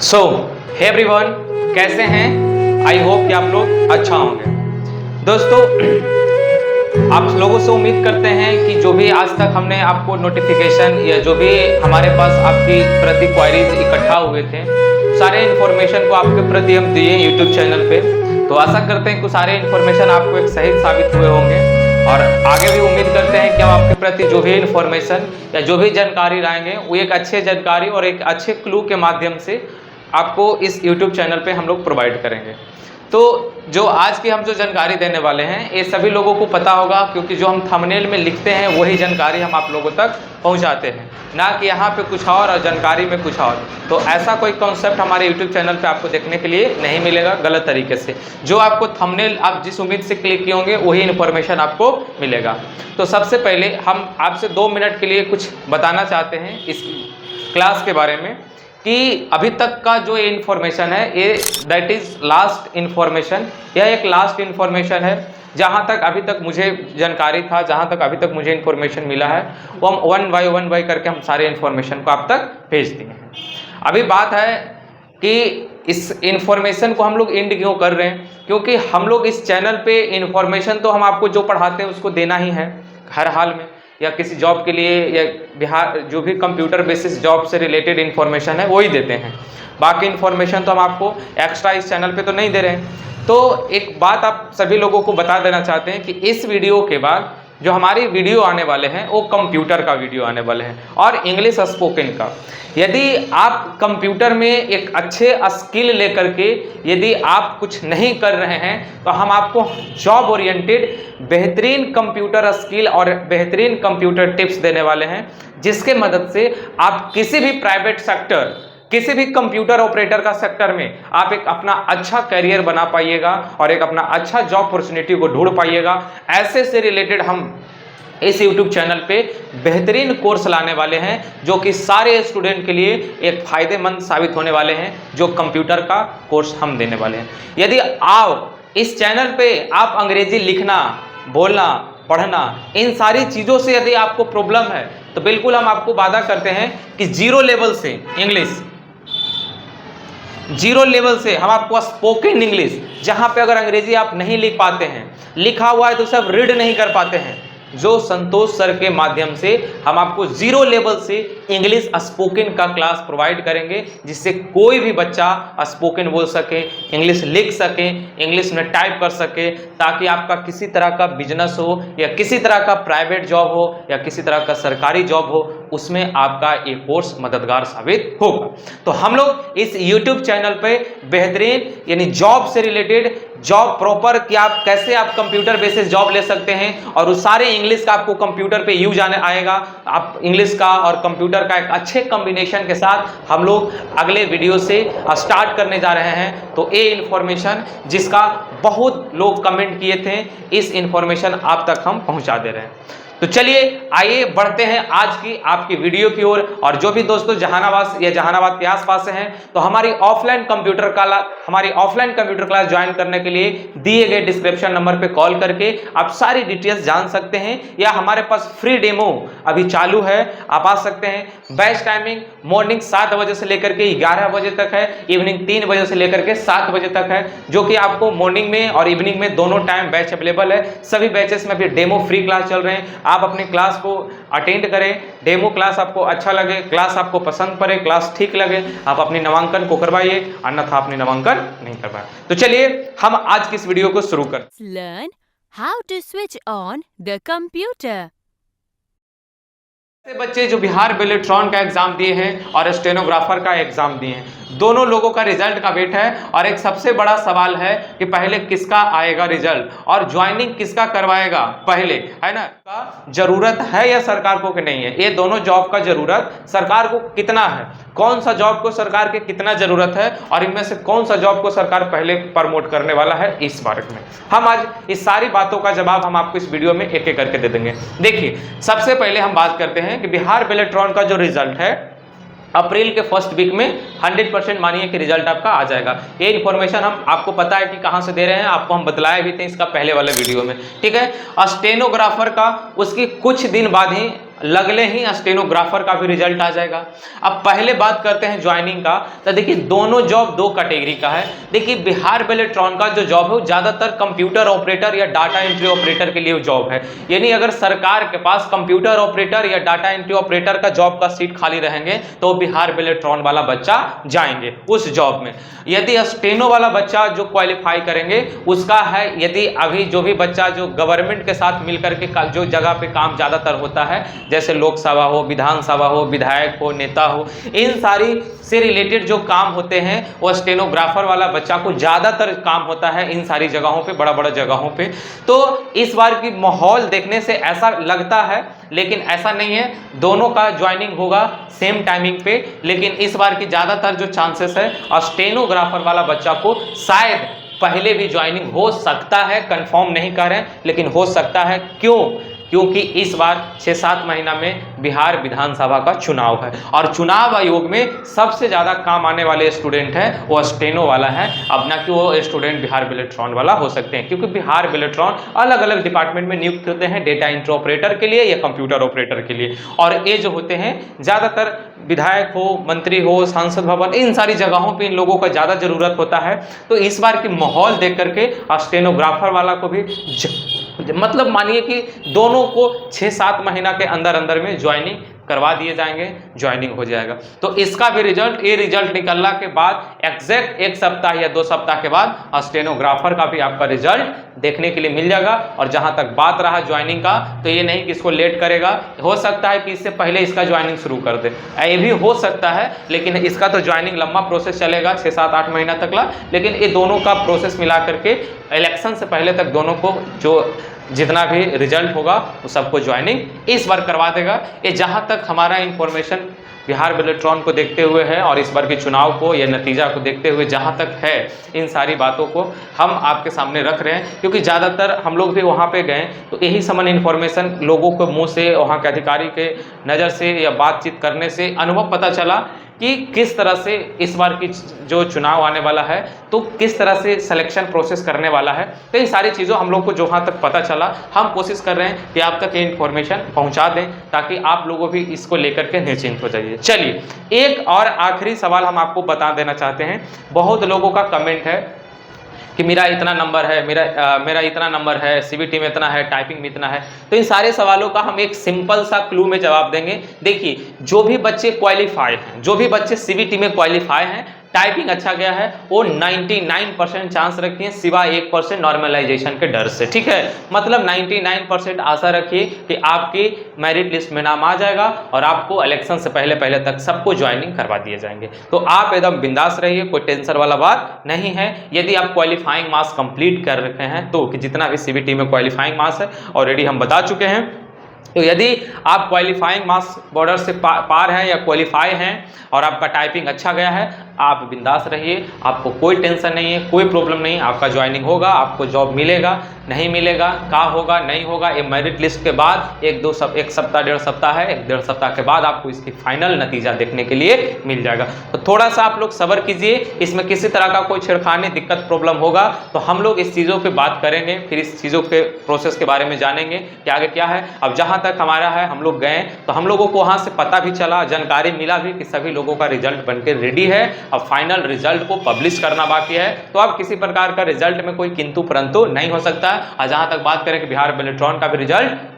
सो hey everyone, कैसे हैं? I hope कि आप लोग अच्छा होंगे। दोस्तों, आप लोगों से उम्मीद करते हैं कि जो भी आज तक हमने आपको नोटिफिकेशन या जो भी हमारे पास आपकी प्रति क्वारीज इकट्ठा हुए थे, सारे इन्फॉर्मेशन को आपके प्रति हम दिए यूट्यूब चैनल पे। तो आशा करते हैं कि सारे इन्फॉर्मेशन आपको एक सही साबित हुए होंगे और आगे भी उम्मीद करते हैं कि हम आपके प्रति जो भी इन्फॉर्मेशन या जो भी जानकारी लाएंगे वो एक अच्छे जानकारी और एक अच्छे क्लू के माध्यम से आपको इस YouTube चैनल पे हम लोग प्रोवाइड करेंगे। तो जो आज की हम जो जानकारी देने वाले हैं ये सभी लोगों को पता होगा, क्योंकि जो हम थंबनेल में लिखते हैं वही जानकारी हम आप लोगों तक पहुंचाते हैं, ना कि यहाँ पे कुछ और जानकारी में कुछ और। तो ऐसा कोई कॉन्सेप्ट हमारे YouTube चैनल पे आपको देखने के लिए नहीं मिलेगा गलत तरीके से। जो आपको थंबनेल आप जिस उम्मीद से क्लिक किए होंगे वही इन्फॉर्मेशन आपको मिलेगा। तो सबसे पहले हम आपसे 2 मिनट के लिए कुछ बताना चाहते हैं इस क्लास के बारे में कि अभी तक का जो इन्फॉर्मेशन है ये दैट इज लास्ट इन्फॉर्मेशन। यह एक लास्ट इन्फॉर्मेशन है। जहाँ तक अभी तक मुझे जानकारी था, जहाँ तक अभी तक मुझे इन्फॉर्मेशन मिला है, वो हम वन बाय करके हम सारे इन्फॉर्मेशन को आप तक भेज दिए हैं। अभी बात है कि इस इन्फॉर्मेशन को हम लोग एंड क्यों कर रहे हैं, क्योंकि हम लोग इस चैनल पे इन्फॉर्मेशन तो हम आपको जो पढ़ाते हैं उसको देना ही है हर हाल में, या किसी जॉब के लिए या बिहार जो भी कंप्यूटर बेसिस जॉब से रिलेटेड इन्फॉर्मेशन है वही देते हैं। बाकी इन्फॉर्मेशन तो हम आपको एक्स्ट्रा इस चैनल पे तो नहीं दे रहे हैं। तो एक बात आप सभी लोगों को बता देना चाहते हैं कि इस वीडियो के बाद जो हमारी वीडियो आने वाले हैं वो कंप्यूटर का वीडियो आने वाले हैं और इंग्लिश स्पोकन का। यदि आप कंप्यूटर में एक अच्छे स्किल लेकर के यदि आप कुछ नहीं कर रहे हैं तो हम आपको जॉब ओरिएंटेड बेहतरीन कंप्यूटर स्किल और बेहतरीन कंप्यूटर टिप्स देने वाले हैं, जिसके मदद से आप किसी भी प्राइवेट सेक्टर, किसी भी कंप्यूटर ऑपरेटर का सेक्टर में आप एक अपना अच्छा करियर बना पाइएगा और एक अपना अच्छा जॉब अपॉर्चुनिटी को ढूंढ पाइएगा। ऐसे से रिलेटेड हम इस YouTube चैनल पे बेहतरीन कोर्स लाने वाले हैं जो कि सारे स्टूडेंट के लिए एक फायदेमंद साबित होने वाले हैं, जो कंप्यूटर का कोर्स हम देने वाले हैं। यदि आप इस चैनल पे आप अंग्रेजी लिखना, बोलना, पढ़ना, इन सारी चीज़ों से यदि आपको प्रॉब्लम है तो बिल्कुल हम आपको वादा करते हैं कि जीरो लेवल से इंग्लिश, जीरो लेवल से हम आपको स्पोकन इंग्लिश, जहां पे अगर अंग्रेजी आप नहीं लिख पाते हैं, लिखा हुआ है तो सब रीड नहीं कर पाते हैं, जो संतोष सर के माध्यम से हम आपको जीरो लेवल से इंग्लिश स्पोकन का क्लास प्रोवाइड करेंगे, जिससे कोई भी बच्चा स्पोकन बोल सके, इंग्लिश लिख सके, इंग्लिश में टाइप कर सके, ताकि आपका किसी तरह का बिजनेस हो या किसी तरह का प्राइवेट जॉब हो या किसी तरह का सरकारी जॉब हो, उसमें आपका ये कोर्स मददगार साबित होगा। तो हम लोग इस YouTube चैनल पे बेहतरीन यानी जॉब से रिलेटेड जॉब प्रॉपर कि आप कैसे आप कंप्यूटर बेसिस जॉब ले सकते हैं और उस सारे इंग्लिश का आपको कंप्यूटर पे यूज आएगा। आप इंग्लिश का और कंप्यूटर का एक अच्छे कॉम्बिनेशन के साथ हम लोग अगले वीडियो से स्टार्ट करने जा रहे हैं। तो ये इन्फॉर्मेशन जिसका बहुत लोग कमेंट किए थे, इस इन्फॉर्मेशन आप तक हम पहुंचा दे रहे हैं। तो चलिए आइए बढ़ते हैं आज की आपकी वीडियो की ओर। और जो भी दोस्तों जहानाबाद या जहानाबाद के आसपास से हैं तो हमारी ऑफलाइन कंप्यूटर क्लास ज्वाइन करने के लिए दिए गए डिस्क्रिप्शन नंबर पे कॉल करके आप सारी डिटेल्स जान सकते हैं, या हमारे पास फ्री डेमो अभी चालू है, आप आ सकते हैं। बैच टाइमिंग मॉर्निंग 7 बजे से लेकर के 11 बजे तक है, इवनिंग 3 बजे से लेकर के 7 बजे तक है, जो कि आपको मॉर्निंग में और इवनिंग में दोनों टाइम बैच अवेलेबल है। सभी बैचेस में अभी डेमो फ्री क्लास चल रहे हैं। आप अपने क्लास को अटेंड करें, डेमो क्लास आपको अच्छा लगे, क्लास आपको पसंद पड़े, क्लास ठीक लगे, आप अपने नामांकन को करवाइए, अन्यथा अपने नामांकन नहीं करवाएं। तो चलिए हम आज की इस वीडियो को शुरू करते हैं। Learn how to switch on the computer. ऐसे बच्चे जो बिहार बेलेट्रॉन का एग्जाम दिए हैं और स्टेनोग्राफर का एग्जाम दिए हैं, दोनों लोगों का रिजल्ट का वेट है। और एक सबसे बड़ा सवाल है कि पहले किसका आएगा रिजल्ट और ज्वाइनिंग किसका करवाएगा पहले, है ना। का जरूरत है या सरकार को कि नहीं है, ये दोनों जॉब का जरूरत सरकार को कितना है, कौन सा जॉब को सरकार के कितना जरूरत है और इनमें से कौन सा जॉब को सरकार पहले प्रमोट करने वाला है, इस बारे में हम आज इस सारी बातों का जवाब हम आपको इस वीडियो में एक एक करके दे देंगे। देखिए सबसे पहले हम बात करते हैं कि बिहार बेलेट्रॉन का जो रिजल्ट है अप्रैल के फर्स्ट वीक में 100% मानिए कि रिजल्ट आपका आ जाएगा। ये इन्फॉर्मेशन हम आपको पता है कि कहां से दे रहे हैं, आपको हम बतलाए भी थे इसका पहले वाले वीडियो में, ठीक है। स्टेनोग्राफर का उसकी कुछ दिन बाद ही लगले ही स्टेनोग्राफर का भी रिजल्ट आ जाएगा। अब पहले बात करते हैं ज्वाइनिंग का। तो देखिए दोनों जॉब दो कैटेगरी का है। देखिए बिहार बेलेट्रॉन का जो जॉब है वो ज़्यादातर कंप्यूटर ऑपरेटर या डाटा एंट्री ऑपरेटर के लिए जॉब है। यानी अगर सरकार के पास कंप्यूटर ऑपरेटर या डाटा एंट्री ऑपरेटर का जॉब का सीट खाली रहेंगे तो बिहार बेलेट्रॉन वाला बच्चा जाएंगे उस जॉब में। यदि स्टेनो वाला बच्चा जो क्वालिफाई करेंगे उसका है, यदि अभी जो भी बच्चा जो गवर्नमेंट के साथ मिलकर के जो जगह पे काम ज़्यादातर होता है, जैसे लोकसभा हो, विधानसभा हो, विधायक हो, नेता हो, इन सारी से रिलेटेड जो काम होते हैं वो स्टेनोग्राफर वाला बच्चा को ज़्यादातर काम होता है इन सारी जगहों पे, बड़ा बड़ा जगहों पे। तो इस बार की माहौल देखने से ऐसा लगता है, लेकिन ऐसा नहीं है, दोनों का ज्वाइनिंग होगा सेम टाइमिंग पे। लेकिन इस बार की ज़्यादातर जो चांसेस है स्टेनोग्राफर वाला बच्चा को शायद पहले भी ज्वाइनिंग हो सकता है, कंफर्म नहीं कर रहे हैं लेकिन हो सकता है। क्योंकि इस बार 6-7 महीना में बिहार विधानसभा का चुनाव है और चुनाव आयोग में सबसे ज़्यादा काम आने वाले स्टूडेंट है वो स्टेनो वाला है। अब ना कि वो स्टूडेंट बिहार बेलेट्रॉन वाला हो सकते हैं, क्योंकि बिहार बेलेट्रॉन अलग अलग डिपार्टमेंट में नियुक्त होते हैं, डेटा एंट्री ऑपरेटर के लिए या कंप्यूटर ऑपरेटर के लिए। और ये जो होते हैं ज़्यादातर विधायक हो, मंत्री हो, सांसद भवन, इन सारी जगहों पर इन लोगों का ज़्यादा जरूरत होता है। तो इस बार की माहौल देख करके स्टेनोग्राफर वाला को भी मतलब मानिए कि दोनों को 6-7 महीना के अंदर अंदर में ज्वाइनिंग करवा दिए जाएंगे, ज्वाइनिंग हो जाएगा। तो इसका भी रिजल्ट, ये रिजल्ट निकलने के बाद एग्जैक्ट 1 सप्ताह या 2 सप्ताह के बाद स्टेनोग्राफर का भी आपका रिजल्ट देखने के लिए मिल जाएगा। और जहां तक बात रहा ज्वाइनिंग का, तो ये नहीं कि इसको लेट करेगा, हो सकता है कि इससे पहले इसका ज्वाइनिंग शुरू कर दे, ये भी हो सकता है। लेकिन इसका तो ज्वाइनिंग लंबा प्रोसेस चलेगा 6-7-8 महीना तक ला। लेकिन ये दोनों का प्रोसेस मिला करके इलेक्शन से पहले तक दोनों को जो जितना भी रिजल्ट होगा वो सबको ज्वाइनिंग इस बार करवा देगा। ये जहाँ तक हमारा इंफॉर्मेशन बिहार बेलेट्रॉन को देखते हुए है और इस बार के चुनाव को या नतीजा को देखते हुए जहाँ तक है, इन सारी बातों को हम आपके सामने रख रहे हैं। क्योंकि ज़्यादातर हम लोग भी वहाँ पे गए तो यही समान इन्फॉर्मेशन लोगों के मुंह से, वहाँ के अधिकारी के नज़र से या बातचीत करने से अनुभव पता चला कि किस तरह से इस बार की जो चुनाव आने वाला है तो किस तरह से सिलेक्शन प्रोसेस करने वाला है। तो ये सारी चीज़ों हम लोग को जहाँ तक पता चला, हम कोशिश कर रहे हैं कि आप तक ये इन्फॉर्मेशन पहुँचा दें ताकि आप लोगों भी इसको लेकर के निश्चिंत हो जाइए। चलिए एक और आखिरी सवाल हम आपको बता देना चाहते हैं। बहुत लोगों का कमेंट है कि मेरा इतना नंबर है, मेरा इतना नंबर है, सीबीटी में इतना है, टाइपिंग में इतना है। तो इन सारे सवालों का हम एक सिंपल सा क्लू में जवाब देंगे। देखिए जो भी बच्चे क्वालिफाई हैं, जो भी बच्चे सीबीटी में क्वालिफाई हैं, टाइपिंग अच्छा गया है, वो 99% चांस रखिए सिवाय 1% नॉर्मलाइजेशन के डर से। ठीक है, मतलब 99% आशा रखिए कि आपकी मेरिट लिस्ट में नाम आ जाएगा और आपको इलेक्शन से पहले पहले तक सबको ज्वाइनिंग करवा दिए जाएंगे। तो आप एकदम बिंदास रहिए, कोई टेंशन वाला बात नहीं है। यदि आप क्वालिफाइंग मार्क्स कंप्लीट कर रखे हैं तो कि जितना भी सीबीटी में क्वालिफाइंग मार्क्स है ऑलरेडी हम बता चुके हैं। तो यदि आप क्वालिफाइंग मार्क्स बॉर्डर से पार हैं या क्वालिफाई हैं और आपका टाइपिंग अच्छा गया है, आप बिंदास रहिए, आपको कोई टेंशन नहीं है, कोई प्रॉब्लम नहीं। आपका ज्वाइनिंग होगा, आपको जॉब मिलेगा, नहीं मिलेगा, का होगा नहीं होगा, ये मेरिट लिस्ट के बाद 1 सप्ताह 1.5 सप्ताह है, 1.5 सप्ताह के बाद आपको इसकी फाइनल नतीजा देखने के लिए मिल जाएगा। तो थोड़ा सा आप लोग सब्र कीजिए, इसमें किसी तरह का कोई छेड़खानी दिक्कत प्रॉब्लम होगा तो हम लोग इस चीज़ों पर बात करेंगे, फिर इस चीज़ों के प्रोसेस के बारे में जानेंगे कि आगे क्या है। अब जहाँ तक हमारा है, हम लोग गए तो हम लोगों को वहाँ से पता भी चला, जानकारी मिला भी कि सभी लोगों का रिजल्ट बनकर रेडी है। अब फाइनल रिजल्ट को पब्लिश करना बाकी है। तो अब किसी प्रकार का रिजल्ट में कोई किंतु परंतु नहीं हो सकता। और जहाँ तक बात करें कि बिहार बेलेट्रॉन का भी रिजल्ट,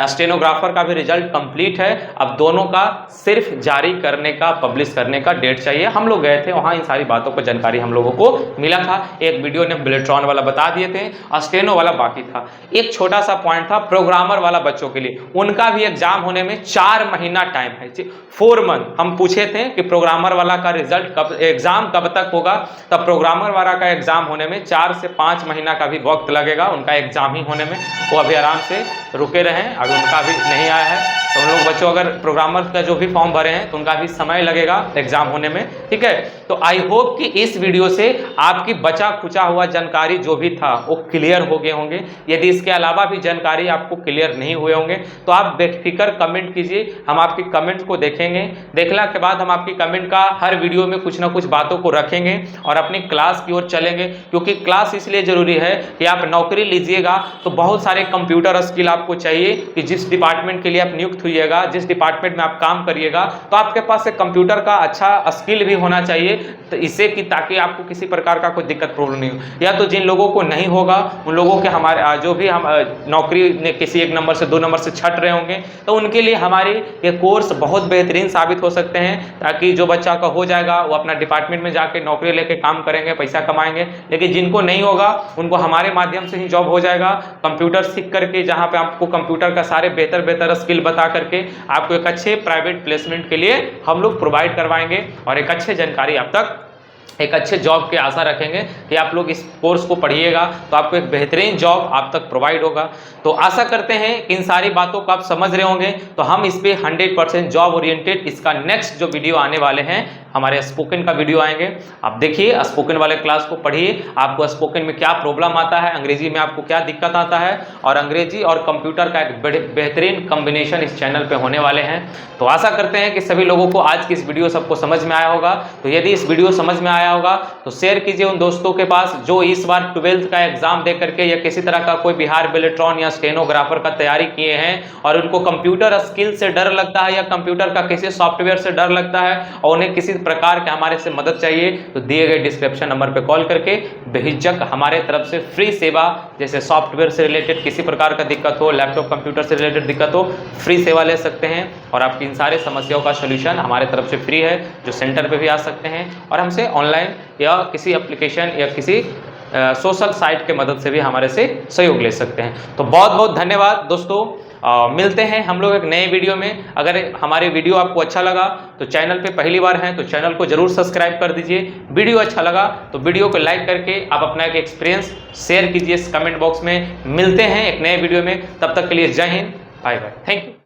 स्टेनोग्राफर का भी रिजल्ट कंप्लीट है। अब दोनों का सिर्फ जारी करने का, पब्लिश करने का डेट चाहिए। हम लोग गए थे वहाँ, इन सारी बातों को जानकारी हम लोगों को मिला था। एक वीडियो ने बेलेट्रॉन वाला बता दिए थे, स्टेनो वाला बाकी था। एक छोटा सा पॉइंट था प्रोग्रामर वाला बच्चों के लिए, उनका भी एग्जाम होने में 4 महीना टाइम है, 4 मंथ। हम पूछे थे कि प्रोग्रामर वाला का रिजल्ट कब, एग्जाम कब तक होगा, तब प्रोग्रामर वाला का एग्जाम होने में 4 से 5 महीना का भी वक्त लगेगा उनका एग्जाम ही होने में। वो अभी आराम से रुके रहें, अभी उनका भी नहीं आया है। तो उन लोग बच्चों अगर प्रोग्रामर का जो भी फॉर्म भरे हैं तो उनका भी समय लगेगा एग्जाम होने में, ठीक है। तो आई होप कि इस वीडियो से आपकी बचा खुचा हुआ जानकारी जो भी था वो क्लियर हो गए होंगे। यदि इसके अलावा भी जानकारी आपको क्लियर नहीं हुए होंगे तो आप बेफिक्र कमेंट कीजिए, हम आपकी कमेंट को देखेंगे। देखने के बाद हम आपकी कमेंट का हर वीडियो में कुछ ना कुछ बातों को रखेंगे और अपनी क्लास की ओर चलेंगे, क्योंकि क्लास इसलिए जरूरी है कि आप नौकरी लीजिएगा तो बहुत सारे कंप्यूटर स्किल आपको चाहिए कि जिस डिपार्टमेंट के लिए आप नियुक्त हुईएगा, जिस डिपार्टमेंट में आप काम करिएगा, तो आपके पास एक कंप्यूटर का अच्छा स्किल भी होना चाहिए, तो इससे कि ताकि आपको किसी प्रकार का कोई दिक्कत प्रॉब्लम नहीं हो। या तो जिन लोगों को नहीं होगा उन लोगों के हमारे जो भी हम नौकरी ने किसी 1 नंबर से 2 नंबर से छट रहे होंगे तो उनके लिए हमारे ये कोर्स बहुत बेहतरीन साबित हो सकते हैं, ताकि जो बच्चा का हो जाएगा वो अपना डिपार्टमेंट में जाके नौकरी लेके काम करेंगे, पैसा कमाएंगे। लेकिन जिनको नहीं होगा उनको हमारे माध्यम से ही जॉब हो जाएगा, कंप्यूटर सीख करके, जहाँ पे आपको कंप्यूटर का सारे बेहतर स्किल बता करके आपको एक अच्छे प्राइवेट प्लेसमेंट के लिए हम लोग प्रोवाइड करवाएंगे और एक अच्छे जानकारी आप तक, एक अच्छे जॉब की आशा रखेंगे कि आप लोग इस कोर्स को पढ़िएगा तो आपको एक बेहतरीन जॉब आप तक प्रोवाइड होगा। तो आशा करते हैं कि इन सारी बातों को आप समझ रहे होंगे। तो हम इस पे 100% जॉब ओरिएंटेड इसका नेक्स्ट जो वीडियो आने वाले हैं, हमारे स्पोकन का वीडियो आएंगे। आप देखिए स्पोकन वाले क्लास को पढ़िए, आपको स्पोकन में क्या प्रॉब्लम आता है, अंग्रेजी में आपको क्या दिक्कत आता है, और अंग्रेजी और कंप्यूटर का एक बेहतरीन कॉम्बिनेशन इस चैनल पे होने वाले हैं। तो आशा करते हैं कि सभी लोगों को आज की इस वीडियो सबको समझ में आया होगा। तो यदि इस वीडियो समझ में आया होगा तो शेयर कीजिए उन दोस्तों के पास जो इस बार 12th का एग्जाम दे करके या किसी तरह का कोई बिहार बेलेट्रॉन या स्टेनोग्राफर का तैयारी किए हैं और उनको कंप्यूटर स्किल से डर लगता है या कंप्यूटर का किसी सॉफ्टवेयर से डर लगता है और उन्हें किसी प्रकार के हमारे से मदद चाहिए, तो दिए गए डिस्क्रिप्शन नंबर पर कॉल करके बेहिचक हमारे तरफ से फ्री सेवा, जैसे सॉफ्टवेयर से रिलेटेड किसी प्रकार का दिक्कत हो, लैपटॉप कंप्यूटर से रिलेटेड दिक्कत हो, फ्री सेवा ले सकते हैं और आपकी इन सारे समस्याओं का सोल्यूशन हमारे तरफ से फ्री है, जो सेंटर पे भी आ सकते हैं और हमसे ऑनलाइन या किसी एप्लीकेशन या किसी सोशल साइट के मदद से भी हमारे से सहयोग ले सकते हैं। तो बहुत बहुत धन्यवाद दोस्तों, मिलते हैं हम लोग एक नए वीडियो में। अगर हमारे वीडियो आपको अच्छा लगा तो चैनल पे पहली बार हैं तो चैनल को जरूर सब्सक्राइब कर दीजिए। वीडियो अच्छा लगा तो वीडियो को लाइक करके आप अपना एक एक्सपीरियंस शेयर कीजिए इस कमेंट बॉक्स में। मिलते हैं एक नए वीडियो में, तब तक के लिए जय हिंद, बाय बाय, थैंक यू।